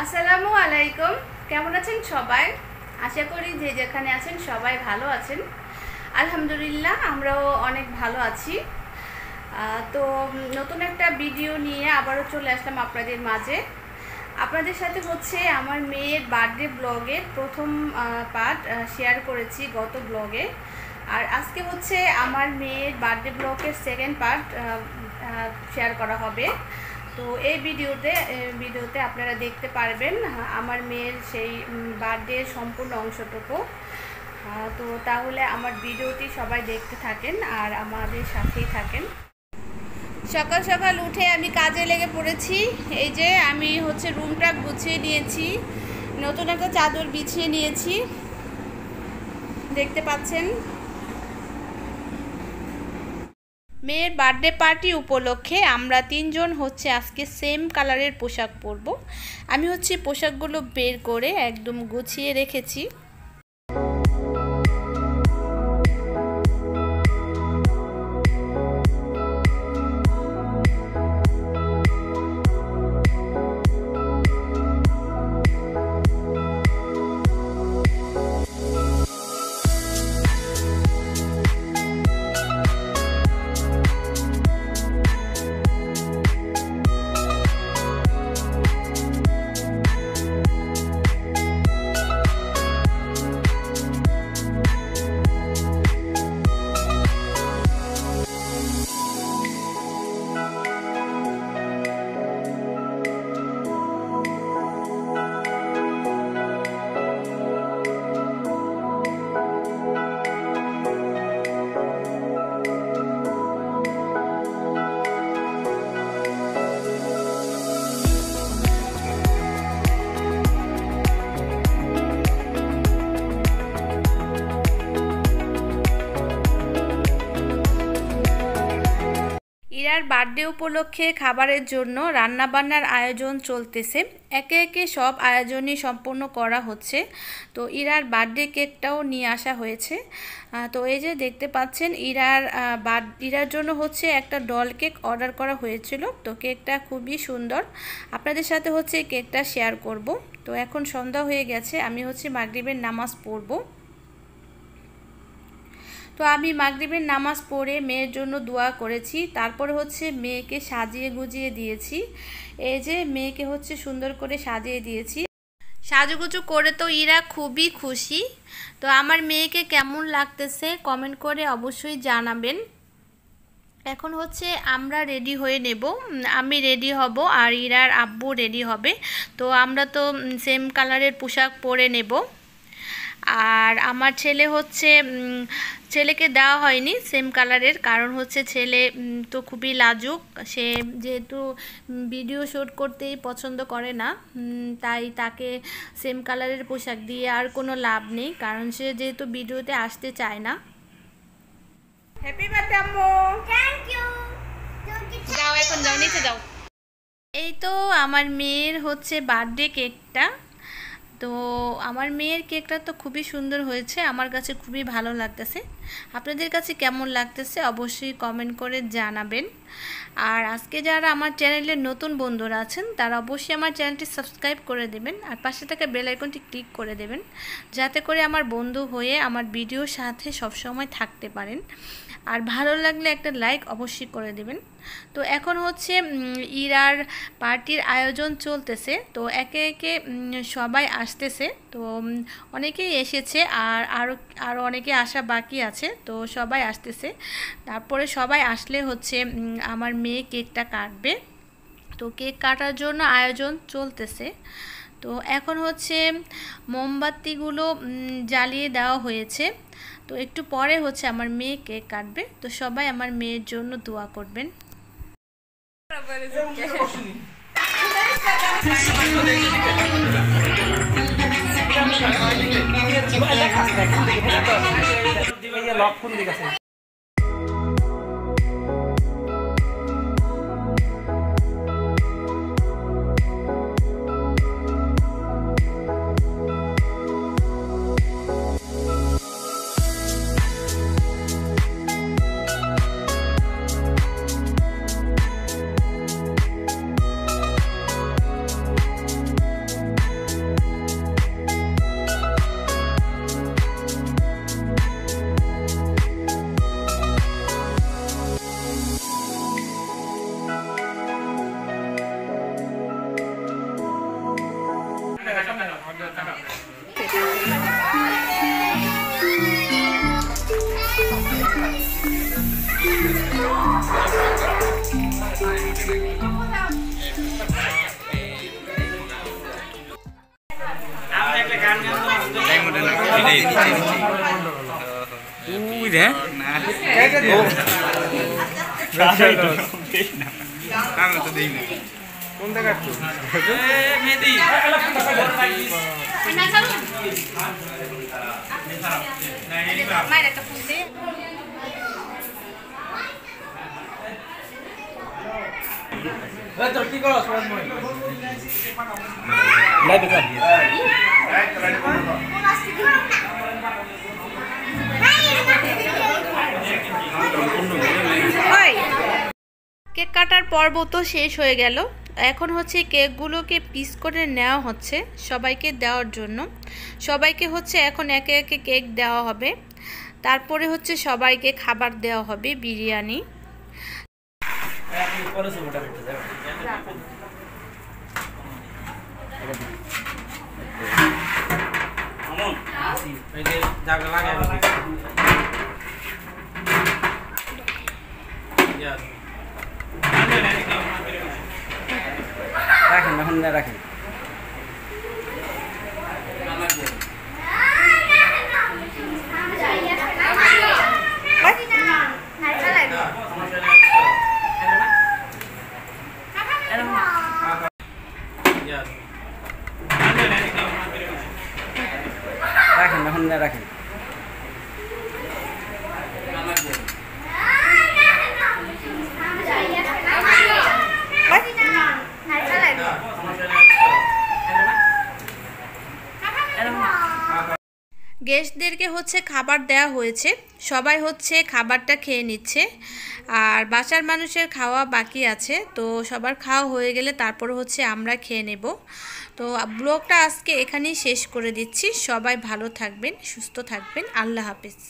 আসসালামু আলাইকুম, কেমন আছেন সবাই? আশা করি যে যেখানে আছেন সবাই ভালো আছেন। আলহামদুলিল্লাহ আমরাও অনেক ভালো আছি। তো নতুন একটা ভিডিও নিয়ে আবারও চলে আসলাম আপনাদের মাঝে। আপনাদের সাথে হচ্ছে আমার মেয়ের বার্থডে ব্লগের প্রথম পার্ট শেয়ার করেছি গত ব্লগে, আর আজকে হচ্ছে আমার মেয়ের বার্থডে ব্লগের সেকেন্ড পার্ট শেয়ার করা হবে। তো এই ভিডিওতে আপনারা দেখতে পারবেন আমার মেয়ের সেই বার্থডের সম্পূর্ণ অংশটুকু। তো তাহলে আমার ভিডিওটি সবাই দেখতে থাকেন আর আমাদের সাথেই থাকেন। সকাল সকাল উঠে আমি কাজে লেগে পড়েছি। এই যে আমি হচ্ছে রুমটা গুছিয়ে নিয়েছি, নতুন একটা চাদর বিছিয়ে নিয়েছি, দেখতে পাচ্ছেন। মেয়ের বার্থডে পার্টি উপলক্ষে আমরা তিনজন হচ্ছে আজকে সেম কালারের পোশাক পরব। আমি হচ্ছে পোশাকগুলো বের করে একদম গুছিয়ে রেখেছি। ইরার বার্থডে উপলক্ষে খাবারের জন্য রান্নাবান্নার আয়োজন চলতেছে। একে একে সব আয়োজনই সম্পূর্ণ করা হচ্ছে। তো ইরার বার্থডে কেকটাও নিয়ে আসা হয়েছে। তো এই যে দেখতে পাচ্ছেন ইরার জন্য হচ্ছে একটা ডল কেক অর্ডার করা হয়েছিল। তো কেকটা খুবই সুন্দর, আপনাদের সাথে হচ্ছে কেকটা শেয়ার করব। তো এখন সন্ধ্যা হয়ে গেছে, আমি হচ্ছে মাগরিবের নামাজ পড়ব। তো আমি মাগরিবের নামাজ পড়ে মেয়ের জন্য দোয়া করেছি, তারপরে হচ্ছে মেয়েকে সাজিয়ে গুজিয়ে দিয়েছি। এই যে মেয়েকে হচ্ছে সুন্দর করে সাজিয়ে দিয়েছি। সাজুগুজু করে তো ইরা খুবই খুশি। তো আমার মেয়েকে কেমন লাগতেছে কমেন্ট করে অবশ্যই জানাবেন। এখন হচ্ছে আমরা রেডি হয়ে নেব, আমি রেডি হব আর ইরার আব্বু রেডি হবে। তো আমরা তো সেম কালারের পোশাক পরে নেব। আর আমার ছেলে হচ্ছে ছেলেকে দেওয়া হয়নি সেম কালারের, কারণ হচ্ছে ছেলে তো খুবই লাজুক, সে যেহেতু ভিডিও শ্যুট করতেই পছন্দ করে না, তাই তাকে সেম কালারের পোশাক দিয়ে আর কোনো লাভ নেই, কারণ সে যেহেতু ভিডিওতে আসতে চায় না। হ্যাপি বার্থডে আম্মু। Thank you. যাও এখন যাও, নিচে যাও। এই তো আমার মেয়ের হচ্ছে বার্থডে কেকটা। তো আমার মেয়ের কেকটা তো খুবই সুন্দর হয়েছে, আমার কাছে খুবই ভালো লাগতেছে। আপনাদের কাছে কেমন লাগতেছে অবশ্যই কমেন্ট করে জানাবেন। আর আজকে যারা আমার চ্যানেলের নতুন বন্ধুরা আছেন তারা অবশ্যই আমার চ্যানেলটি সাবস্ক্রাইব করে দেবেন আর পাশে থাকা বেল আইকনটি ক্লিক করে দেবেন, যাতে করে আমার বন্ধু হয়ে আমার ভিডিওর সাথে সবসময় থাকতে পারেন। আর ভালো লাগলে একটা লাইক অবশ্যই করে দেবেন। তো এখন হচ্ছে ইরার পার্টির আয়োজন চলতেছে। তো একে একে সবাই আসতেছে। তো অনেকেই এসেছে আর আরও অনেকে আসা বাকি আছে। তো সবাই আসতেছে, তারপরে সবাই আসলে হচ্ছে আমার মেয়ে কেকটা কাটবে। তো কেক কাটার জন্য আয়োজন চলতেছে। তো এখন হচ্ছে মোমবাতিগুলো জ্বালিয়ে দেওয়া হয়েছে। তো একটু পরে হচ্ছে আমার মেয়ে কেক কাটবে। তো সবাই আমার মেয়ের জন্য দোয়া করবেন। কোনটা কাটছো? কি করো কেক কাটার পর্ব তো শেষ হয়ে গেল। এখন হচ্ছে কেকগুলোকে পিস করে নেওয়া হচ্ছে সবাইকে দেওয়ার জন্য। সবাইকে হচ্ছে এখন একে একে কেক দেওয়া হবে, তারপরে হচ্ছে সবাইকে খাবার দেওয়া হবে বিরিয়ানি। রাখেন এখন রাখেন। রাখেন এখন রাখেন। গেস্টদেরকে হচ্ছে খাবার দেওয়া হয়েছে, সবাই হচ্ছে খাবারটা খেয়ে নিচ্ছে, আর বাসার মানুষের খাওয়া বাকি আছে। তো সবার খাওয়া হয়ে গেলে তারপর হচ্ছে আমরা খেয়ে নেব। তো ব্লগটা আজকে এখানেই শেষ করে দিচ্ছি। সবাই ভালো থাকবেন, সুস্থ থাকবেন। আল্লাহ হাফেজ।